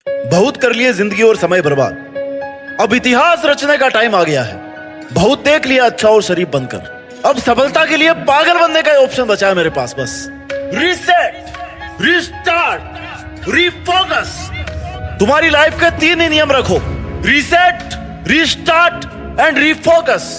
बहुत कर लिए जिंदगी और समय बर्बाद, अब इतिहास रचने का टाइम आ गया है। बहुत देख लिया अच्छा और शरीफ बनकर, अब सफलता के लिए पागल बनने का ऑप्शन बचा है मेरे पास। बस रीसेट, रीस्टार्ट, रीफोकस। तुम्हारी लाइफ के 3 ही नियम रखो: रीसेट, रीस्टार्ट एंड रीफोकस।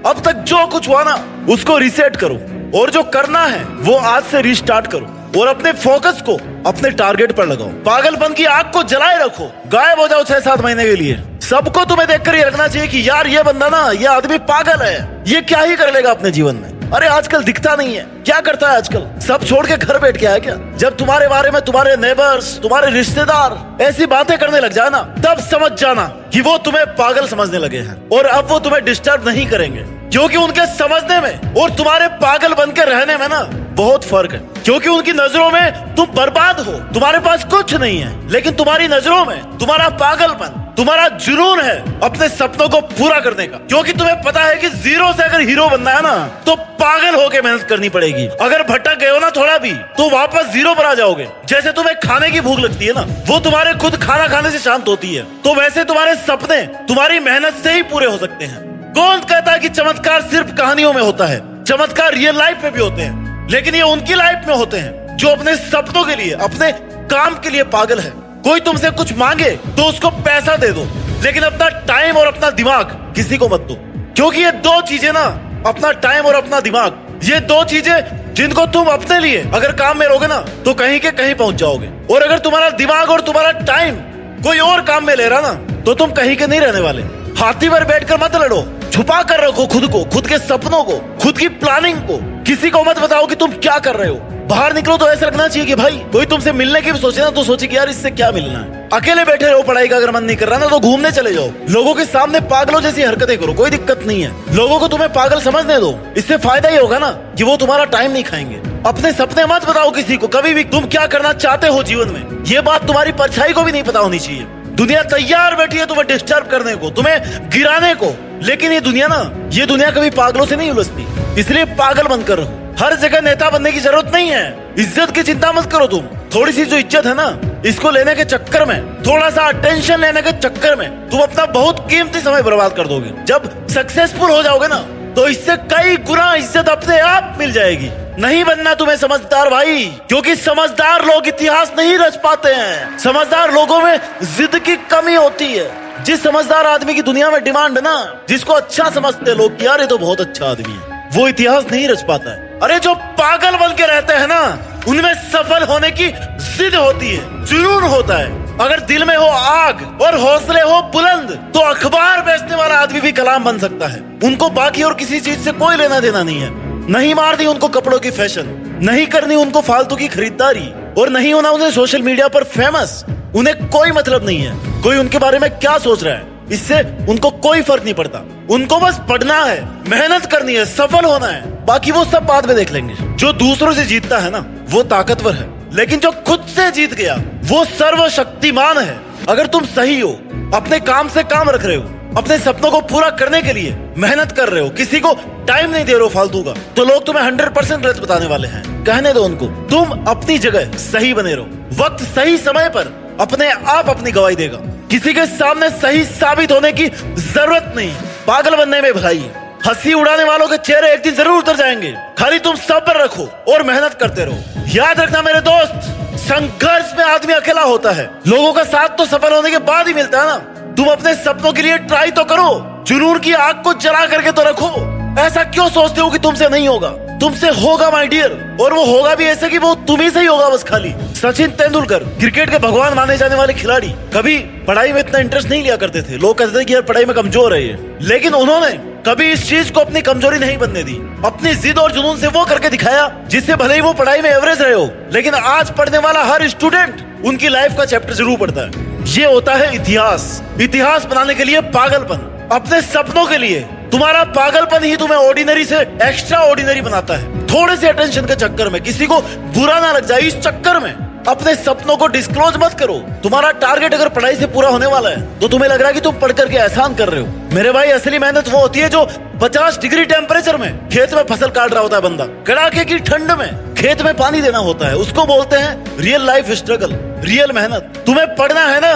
अब तक जो कुछ हुआ ना उसको रीसेट करो, और जो करना है वो आज से रीस्टार्ट करो, और अपने फोकस को अपने टारगेट पर लगाओ। पागलपन की आग को जलाए रखो, गायब हो जाओ 6-7 महीने के लिए। सबको तुम्हें देखकर ये लगना चाहिए कि यार ये बंदा ना, ये आदमी पागल है, ये क्या ही कर लेगा अपने जीवन में। अरे आजकल दिखता नहीं है, क्या करता है आजकल? सब छोड़ के घर बैठ के आया क्या? जब तुम्हारे बारे में तुम्हारे नेबर्स, तुम्हारे रिश्तेदार ऐसी बातें करने लग जाए ना, तब समझ जाना कि वो तुम्हें पागल समझने लगे हैं, और अब वो तुम्हें डिस्टर्ब नहीं करेंगे, क्योंकि उनके समझने में और तुम्हारे पागल बन के रहने में ना बहुत फर्क है। क्योंकि उनकी नजरों में तुम बर्बाद हो, तुम्हारे पास कुछ नहीं है, लेकिन तुम्हारी नजरों में तुम्हारा पागलपन, तुम्हारा जुनून है अपने सपनों को पूरा करने का। क्योंकि तुम्हें पता है कि जीरो से अगर हीरो बनना है ना, तो पागल होके मेहनत करनी पड़ेगी। अगर भटक गए हो ना थोड़ा भी, तो वापस जीरो पर आ जाओगे। जैसे तुम्हें खाने की भूख लगती है ना, वो तुम्हारे खुद खाना खाने से शांत होती है, तो वैसे तुम्हारे सपने तुम्हारी मेहनत से ही पूरे हो सकते हैं। कौन कहता है कि चमत्कार सिर्फ कहानियों में होता है? चमत्कार रियल लाइफ में भी होते हैं, लेकिन ये उनकी लाइफ में होते हैं जो अपने सपनों के लिए, अपने काम के लिए पागल है। कोई तुमसे कुछ मांगे तो उसको पैसा दे दो, लेकिन अपना टाइम और अपना दिमाग किसी को मत दो। क्योंकि ये 2 चीजें ना, अपना टाइम और अपना दिमाग, ये 2 चीजें जिनको तुम अपने लिए अगर काम में रहोगे ना, तो कहीं के कहीं पहुंच जाओगे। और अगर तुम्हारा दिमाग और तुम्हारा टाइम कोई और काम में ले रहा ना, तो तुम कहीं के नहीं रहने वाले। हाथी पर बैठकर मत लड़ो, छुपा कर रखो खुद को, खुद के सपनों को, खुद की प्लानिंग को। किसी को मत बताओ कि तुम क्या कर रहे हो। बाहर निकलो तो ऐसा लगना चाहिए कि भाई कोई तुमसे मिलने की भी सोचे ना, तो सोचे कि यार इससे क्या मिलना है। अकेले बैठे रहो, पढ़ाई का अगर मन नहीं कर रहा ना, तो घूमने चले जाओ। लोगों के सामने पागलों जैसी हरकतें करो, कोई दिक्कत नहीं है। लोगों को तुम्हें पागल समझने दो, इससे फायदा ही होगा ना कि वो तुम्हारा टाइम नहीं खाएंगे। अपने सपने मत बताओ किसी को कभी भी, तुम क्या करना चाहते हो जीवन में। ये बात तुम्हारी परछाई को भी नहीं पता होनी चाहिए। दुनिया तैयार बैठी है तुम्हें डिस्टर्ब करने को, तुम्हें गिराने को, लेकिन ये दुनिया कभी पागलों से नहीं उलझती। इसलिए पागल बनकर रहो। हर जगह नेता बनने की जरूरत नहीं है। इज्जत की चिंता मत करो तुम। थोड़ी सी जो इज्जत है ना, इसको लेने के चक्कर में, थोड़ा सा अटेंशन लेने के चक्कर में तुम अपना बहुत कीमती समय बर्बाद कर दोगे। जब सक्सेसफुल हो जाओगे ना, तो इससे कई गुना इज्जत अपने आप मिल जाएगी। नहीं बनना तुम्हें समझदार भाई, क्योंकि समझदार लोग इतिहास नहीं रच पाते हैं। समझदार लोगों में जिद की कमी होती है। जिस समझदार आदमी की दुनिया में डिमांड है ना, जिसको अच्छा समझते लोग कि यार ये तो बहुत अच्छा आदमी है, वो इतिहास नहीं रच पाता है। अरे जो पागल बन के रहते हैं ना, उनमें सफल होने की जिद होती है, जुनून होता है। अगर दिल में हो आग और हौसले हो बुलंद, तो अखबार बेचने वाला आदमी भी कलाम बन सकता है। उनको बाकी और किसी चीज से कोई लेना देना नहीं है। नहीं मारनी उनको कपड़ों की फैशन, नहीं करनी उनको फालतू की खरीदारी, और नहीं होना उन्हें सोशल मीडिया पर फेमस। उन्हें कोई मतलब नहीं है कोई उनके बारे में क्या सोच रहा है, इससे उनको कोई फर्क नहीं पड़ता। उनको बस पढ़ना है, मेहनत करनी है, सफल होना है, बाकी वो सब बाद में देख लेंगे। जो दूसरों से जीतता है ना, वो ताकतवर है, लेकिन जो खुद से जीत गया वो सर्वशक्तिमान है। अगर तुम सही हो, अपने काम से काम रख रहे हो, अपने सपनों को पूरा करने के लिए मेहनत कर रहे हो, किसी को टाइम नहीं दे रहे हो फालतू का, तो लोग तुम्हें 100% गलत बताने वाले हैं। कहने दो उनको, तुम अपनी जगह सही बने रहो। वक्त सही समय पर अपने आप अपनी गवाही देगा। किसी के सामने सही साबित होने की जरूरत नहीं। पागल बनने में भलाई है। हंसी उड़ाने वालों के चेहरे एक दिन जरूर उतर जाएंगे। खाली तुम सब्र रखो और मेहनत करते रहो। याद रखना मेरे दोस्त, संघर्ष में आदमी अकेला होता है। लोगों का साथ तो सफल होने के बाद ही मिलता है ना। तुम अपने सपनों के लिए ट्राई तो करो, जुनून की आग को जला करके तो रखो। ऐसा क्यों सोचते हो कि तुमसे नहीं होगा? तुमसे होगा माय डियर, और वो होगा भी ऐसे कि वो तुम्ही से ही होगा बस। खाली सचिन तेंदुलकर, क्रिकेट के भगवान माने जाने वाले खिलाड़ी, कभी पढ़ाई में इतना इंटरेस्ट नहीं लिया करते थे। लोग कहते थे कि यार पढ़ाई में कमजोर है ये, लेकिन उन्होंने कभी इस चीज को अपनी कमजोरी नहीं बनने दी। अपनी जिद और जुनून से वो करके दिखाया, जिससे भले ही वो पढ़ाई में एवरेज रहे हो, लेकिन आज पढ़ने वाला हर स्टूडेंट उनकी लाइफ का चैप्टर जरूर पढ़ता है। ये होता है इतिहास। इतिहास बनाने के लिए पागलपन, अपने सपनों के लिए तुम्हारा पागलपन ही तुम्हें ऑर्डिनरी से एक्स्ट्रा ऑर्डिनरी बनाता है। थोड़े से अटेंशन के चक्कर में, किसी को बुरा ना लग जाए इस चक्कर में, अपने सपनों को डिस्क्लोज मत करो। तुम्हारा टारगेट अगर पढ़ाई से पूरा होने वाला है, तो तुम्हें लग रहा है कि तुम पढ़ करके एहसान कर रहे हो। मेरे भाई, असली मेहनत वो होती है जो 50 डिग्री टेम्परेचर में खेत में फसल काट रहा होता है बंदा, कड़ाके की ठंड में खेत में पानी देना होता है। उसको बोलते हैं रियल लाइफ स्ट्रगल, रियल मेहनत। तुम्हें पढ़ना है ना,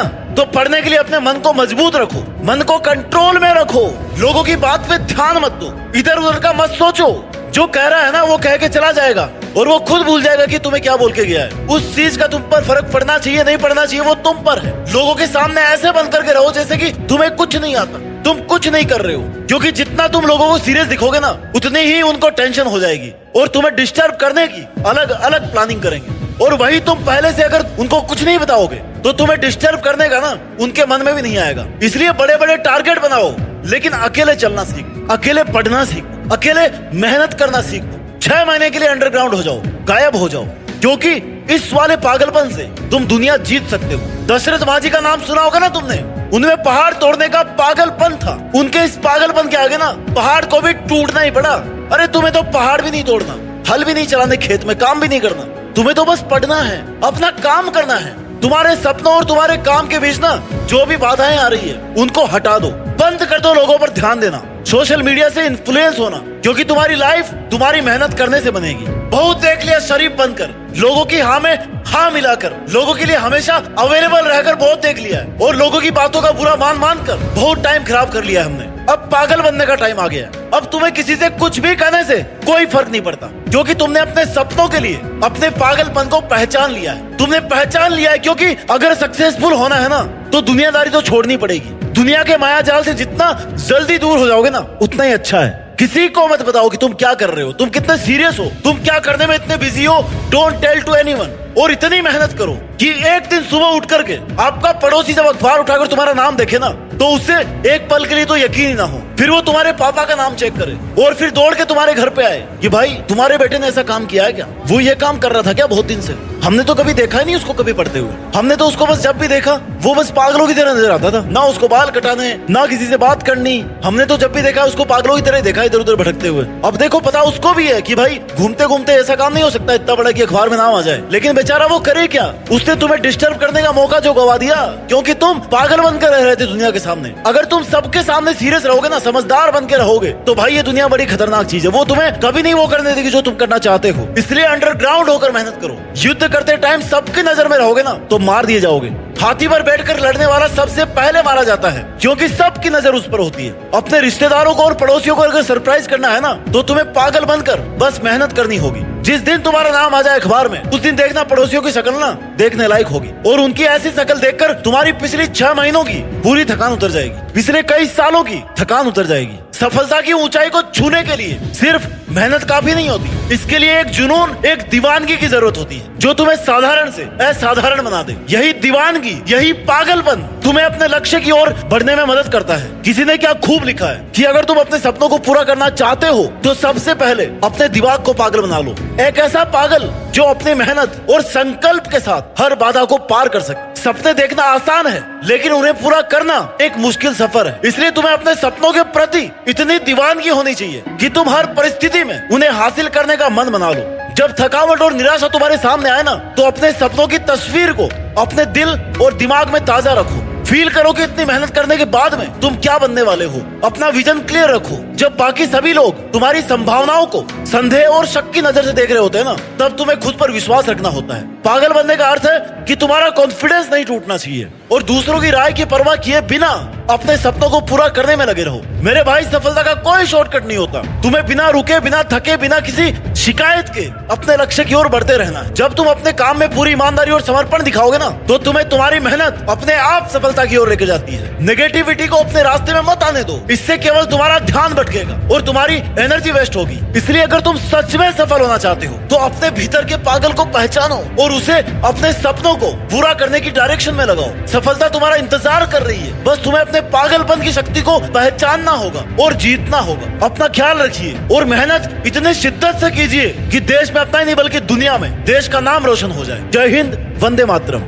पढ़ने के लिए अपने मन को मजबूत रखो, मन को कंट्रोल में रखो, लोगों की बात पे ध्यान मत दो, इधर उधर का मत सोचो। जो कह रहा है ना वो कह के चला जाएगा और वो खुद भूल जाएगा कि तुम्हें क्या बोल के गया है। उस चीज का तुम पर फर्क पड़ना चाहिए नहीं पड़ना चाहिए वो तुम पर है। लोगों के सामने ऐसे बंद करके रहो जैसे कि तुम्हें कुछ नहीं आता, तुम कुछ नहीं कर रहे हो, क्योंकि जितना तुम लोगों को सीरियस दिखोगे ना उतनी ही उनको टेंशन हो जाएगी और तुम्हें डिस्टर्ब करने की अलग अलग प्लानिंग करेंगे। और वही तुम पहले से अगर उनको कुछ नहीं बताओगे तो तुम्हें डिस्टर्ब करने का ना उनके मन में भी नहीं आएगा। इसलिए बड़े बड़े टारगेट बनाओ, लेकिन अकेले चलना सीखो, अकेले पढ़ना सीखो, अकेले मेहनत करना सीखो। 6 महीने के लिए अंडरग्राउंड हो जाओ, गायब हो जाओ, क्योंकि इस वाले पागलपन से तुम दुनिया जीत सकते हो। दशरथ माझी का नाम सुना होगा ना तुमने, उनमें पहाड़ तोड़ने का पागलपन था। उनके इस पागलपन के आगे ना पहाड़ को भी टूटना ही पड़ा। अरे तुम्हें तो पहाड़ भी नहीं तोड़ना, हल भी नहीं चलाने, खेत में काम भी नहीं करना, तुम्हें तो बस पढ़ना है, अपना काम करना है। तुम्हारे सपनों और तुम्हारे काम के बीच ना जो भी बाधाएं आ रही है उनको हटा दो, बंद कर दो लोगों पर ध्यान देना, सोशल मीडिया से इन्फ्लुएंस होना, क्योंकि तुम्हारी लाइफ तुम्हारी मेहनत करने से बनेगी। बहुत देख लिया शरीफ बनकर, लोगों की हाँ में हाँ मिलाकर, लोगों के लिए हमेशा अवेलेबल रहकर बहुत देख लिया है, और लोगों की बातों का बुरा मान कर बहुत टाइम खराब कर लिया है हमने। अब पागल बनने का टाइम आ गया है। अब तुम्हें किसी से कुछ भी कहने से कोई फर्क नहीं पड़ता, क्योंकि तुमने अपने सपनों के लिए अपने पागलपन को पहचान लिया है। तुमने पहचान लिया है, क्योंकि अगर सक्सेसफुल होना है ना तो दुनियादारी तो छोड़नी पड़ेगी। दुनिया के माया जाल से जितना जल्दी दूर हो जाओगे ना उतना ही अच्छा है। किसी को मत बताओ कि तुम क्या कर रहे हो, तुम कितने सीरियस हो, तुम क्या करने में इतने बिजी हो। Don't tell to anyone. और इतनी मेहनत करो कि एक दिन सुबह उठ करके आपका पड़ोसी जब अखबार उठाकर तुम्हारा नाम देखे ना तो उससे एक पल के लिए तो यकीन ही ना हो, फिर वो तुम्हारे पापा का नाम चेक करे और फिर दौड़ के तुम्हारे घर पे आए कि भाई तुम्हारे बेटे ने ऐसा काम किया है क्या, वो ये काम कर रहा था क्या बहुत दिन से, हमने तो कभी देखा ही नहीं उसको कभी पढ़ते हुए, हमने तो उसको बस जब भी देखा वो बस पागलों की तरह नजर आता था, ना उसको बाल कटाने ना किसी से बात करनी, हमने तो जब भी देखा उसको पागलों की तरह देखा इधर उधर भटकते हुए। अब देखो पता उसको भी है कि भाई घूमते घूमते ऐसा काम नहीं हो सकता इतना बड़ा कि अखबार में नाम आ जाए, लेकिन बेचारा वो करे क्या, उसने तुम्हें डिस्टर्ब करने का मौका जो गवा दिया, क्योंकि तुम पागल बनकर रह रहे थे दुनिया के सामने। अगर तुम सबके सामने सीरियस रहोगे ना, समझदार बन के रहोगे, तो भाई ये दुनिया बड़ी खतरनाक चीज है, वो तुम्हें कभी नहीं वो करने देगी जो तुम करना चाहते हो। इसलिए अंडरग्राउंड होकर मेहनत करो। युद्ध करते टाइम सबकी नजर में रहोगे ना तो मार दिए जाओगे। हाथी पर बैठकर लड़ने वाला सबसे पहले मारा जाता है, क्योंकि सबकी नजर उस पर होती है। अपने रिश्तेदारों को और पड़ोसियों को अगर सरप्राइज करना है ना तो तुम्हें पागल बनकर बस मेहनत करनी होगी। जिस दिन तुम्हारा नाम आ जाए अखबार में उस दिन देखना पड़ोसियों की शक्ल ना देखने लायक होगी, और उनकी ऐसी शक्ल देखकर तुम्हारी पिछली 6 महीनों की पूरी थकान उतर जाएगी, पिछले कई सालों की थकान उतर जाएगी। सफलता की ऊंचाई को छूने के लिए सिर्फ मेहनत काफी नहीं होती, इसके लिए एक जुनून, एक दीवानगी की जरूरत होती है जो तुम्हें साधारण से असाधारण बना दे। यही दीवानगी, यही पागलपन तुम्हें अपने लक्ष्य की ओर बढ़ने में मदद करता है। किसी ने क्या खूब लिखा है कि अगर तुम अपने सपनों को पूरा करना चाहते हो तो सबसे पहले अपने दिमाग को पागल बना लो, एक ऐसा पागल जो अपनी मेहनत और संकल्प के साथ हर बाधा को पार कर सके। सपने देखना आसान है लेकिन उन्हें पूरा करना एक मुश्किल सफर है, इसलिए तुम्हें अपने सपनों के प्रति इतनी दीवानगी होनी चाहिए कि तुम हर परिस्थिति में उन्हें हासिल करने का मन बना लो। जब थकावट और निराशा तुम्हारे सामने आए ना तो अपने सपनों की तस्वीर को अपने दिल और दिमाग में ताजा रखो। फील करो कि इतनी मेहनत करने के बाद में तुम क्या बनने वाले हो। अपना विजन क्लियर रखो। जब बाकी सभी लोग तुम्हारी संभावनाओं को संदेह और शक की नजर से देख रहे होते हैं ना तब तुम्हें खुद पर विश्वास रखना होता है। पागल बनने का अर्थ है कि तुम्हारा कॉन्फिडेंस नहीं टूटना चाहिए और दूसरों की राय की परवाह किए बिना अपने सपनों को पूरा करने में लगे रहो। मेरे भाई, सफलता का कोई शॉर्टकट नहीं होता। तुम्हें बिना रुके, बिना थके, बिना किसी शिकायत के अपने लक्ष्य की ओर बढ़ते रहना है। जब तुम अपने काम में पूरी ईमानदारी और समर्पण दिखाओगे ना तो तुम्हें तुम्हारी मेहनत अपने आप सफलता की ओर लेकर जाती है। नेगेटिविटी को अपने रास्ते में मत आने दो, इससे केवल तुम्हारा ध्यान भटकेगा और तुम्हारी एनर्जी वेस्ट होगी। इसलिए अगर तुम सच में सफल होना चाहते हो तो अपने भीतर के पागल को पहचानो और उसे अपने सपनों को पूरा करने की डायरेक्शन में लगाओ। सफलता तुम्हारा इंतजार कर रही है, बस तुम्हें अपने पागलपन की शक्ति को पहचानना होगा और जीतना होगा। अपना ख्याल रखिए और मेहनत इतने शिद्दत से कीजिए कि देश में अपना ही नहीं बल्कि दुनिया में देश का नाम रोशन हो जाए। जय हिंद, वंदे मातरम।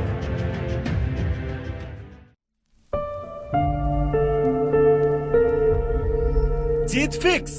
जीत फिक्स।